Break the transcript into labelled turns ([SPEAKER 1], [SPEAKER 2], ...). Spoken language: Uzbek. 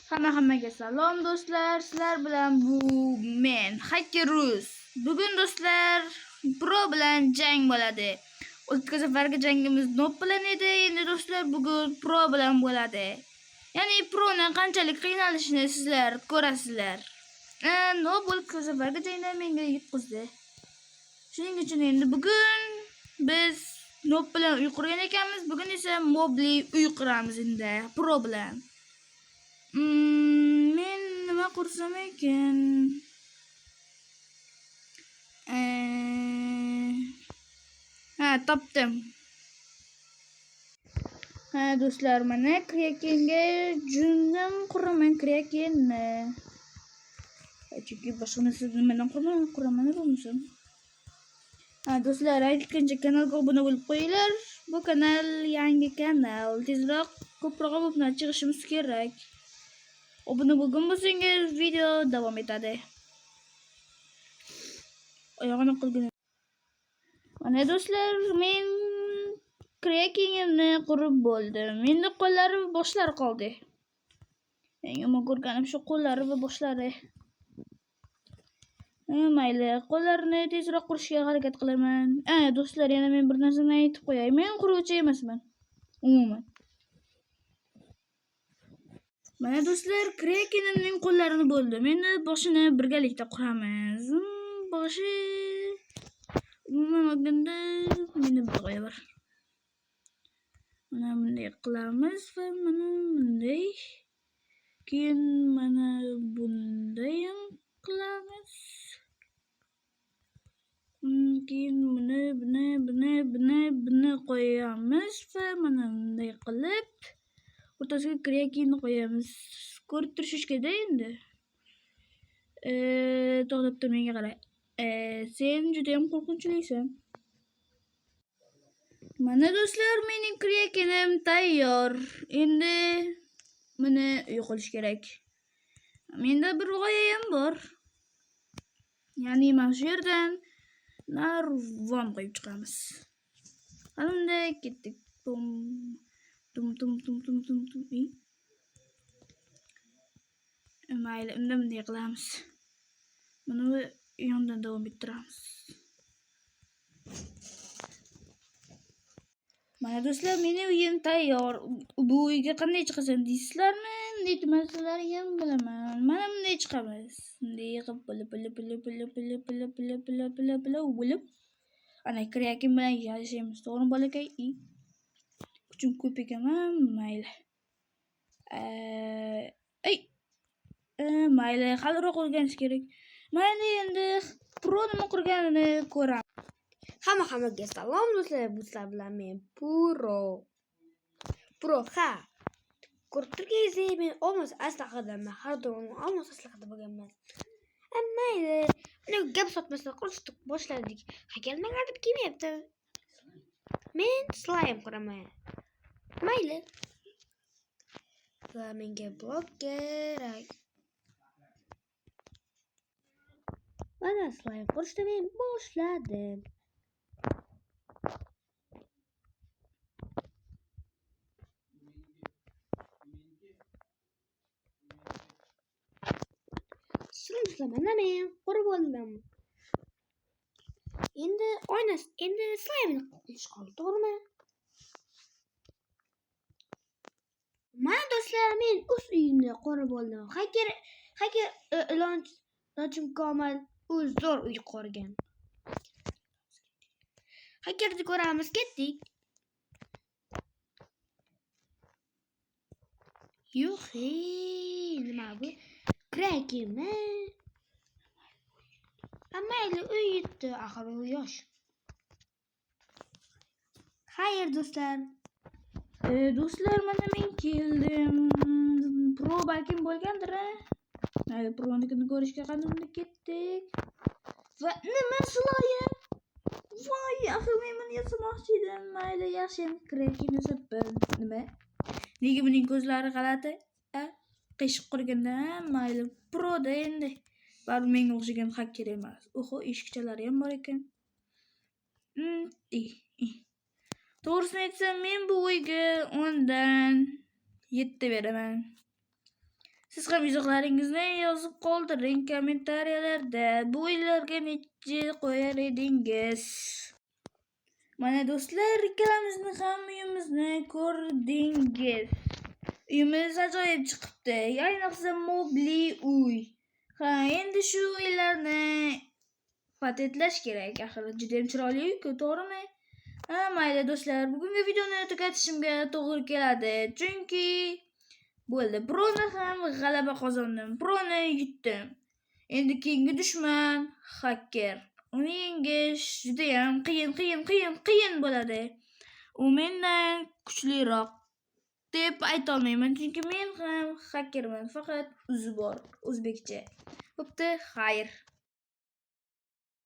[SPEAKER 1] Hammaga salom do'stlar. Sizlar bilan bu men Hakkeruz. Bugun do'stlar Pro bilan jang bo'ladi. O'tgan safargi jangimiz Noob bilan edi. Endi do'stlar bugun Pro bilan bo'ladi. Ya'ni Pro'ning qanchalik qiynalishini sizlar ko'rasizlar. Noob o'tgan safargi jangda menga yutqizdi. Shuning uchun endi bugun biz Noob bilan uy qurgan ekanmiz. Bugun esa Mobli uy quramiz endi Pro bilan. Men nima qursam ekan? Topdim. Do'stlar, mana Krakenga jundan quraman Krakenni. Chunki boshqa narsa nimadan quraman bo'lmasam. Do'stlar, aytgancha kanalga obuna bo'lib qo'yinglar. Bu kanal yangi kanal. Tezroq ko'proq obunachi chiqishimiz kerak. Obuna bo'lgan bo'lsangiz video davom etadi. Oyog'ini qilgan. Mana do'stlar, men Krakenimni qurib bo'ldim. Endi qo'llari va boshlari qoldi. Eng yomon ko'rganim shu qo'llari va boshlari. Mayli, qo'llarini tezroq qurishga harakat qilaman. Do'stlar, yana men bir narsani aytib qo'yay. Men quruvchi emasman. Umuman. Mana do'stlar, Krakenimning qo'llarini bo'ldim. Endi boshini birgalikda quramiz. Boshi umuman olganda meni bir qo'yaver. Mana bunday qilamiz va mana bunday. Keyin mana bunday ham qilamiz. Keyin buni qo'yamiz va mana bunday qilib o'rtasiga Krakenni qo'yamiz. Ko'rib turishingizda endi. To'xtab tur, menga qara. Sen juda ham qo'rqinchlisan. Mana do'stlar, mening Krakenim tayyor. Endi buni uy qilish kerak. Menda bir g'oya ham bor. Ya'ni mana shu yerdan narvon qo'yib chiqamiz. Qanday ketdik. Tum. Mayli, bunday qilamiz. Buni yondan davom ettiramiz. Mana do'stlar, mening uyim tayyor. Bu uyga qanday chiqasan deysizlarmi? Aytmasizlar ham bilaman. Mana bunday chiqamiz. Bunday qilib bo'lib. Ana Kraken bilan yashaymiz. To'g'rimi bolakay? Kuchim ko'p ekan, mayli. Mayli, haliroq o'rganish kerak. Mayli, endi Pro nima qurganini ko'ramiz.
[SPEAKER 2] Hammaga salom do'stlar, bu sizlar bilan men Pro. Ko'rib turganingizdek, men olmos aslahadaman. Har doim olmos aslahada bo'lganman. Mayli, mana gap sotmasdan qurishni boshladik. Hakalmalar deb kelmayapti. Men slime quraman. Mayli. Va menga blok kerak. Mana slime qurishni men boshladim. Mana men qurib oldim. Endi slime qilish qoldi, to'g'rimi? Mana do'stlar, men o'z uyimni qurib oldim. Hacker ilojim komil o'z zo'r uy qurgan. Hackerni ko'ramiz, ketdik. Yo'q, nima bu? Krakenmi? Mayli, uy yetdi, axir u yosh. Xayr do'stlar.
[SPEAKER 1] Do'stlar, mana men keldim. Pro balkim bo'lgandir. Mayli, Pro'nikini ko'rishga qanday ketdik. Va nima slime? Voy, axir men buni yasamoqchi edim. Mayli, yaxshi ham Kraken yasabman. Nima? Nega buning ko'zlari g'alati? Qiyshiq qurganda, mayli. Pro'da endi. Baribir menga o'xshagan hacker emas. Oho, eshikchalari ham bor ekan. To'g'risini aytsam, men bu uyga 10 dan 7 beraman. Siz ham izohlaringizni yozib qoldiring kommentariyalarda. Bu o'yinlarga necha qo'yar edingiz? Mana do'stlar, ikkalamizni ham uyimizni ko'rdingiz. Uyimiz ajoyib chiqibdi. Ayniqsa mobli uy. Ha, endi shu uylarni patentlash kerak. Axir juda ham chiroyli uy-ku, to'g'rimi? Ha, mayli do'stlar, bugungi videoni tugatishimga to'g'ri keladi. Chunki bo'ldi, bironi ham g'alaba qozondim. Bironi yutdim. Endi keyingi dushman hacker. Uni yengish juda ham qiyin bo'ladi. U mendan kuchliroq deb ayta olmayman, chunki men ham hakkerman, faqat o'zi bor, o'zbekcha. Bo'pti, xayr.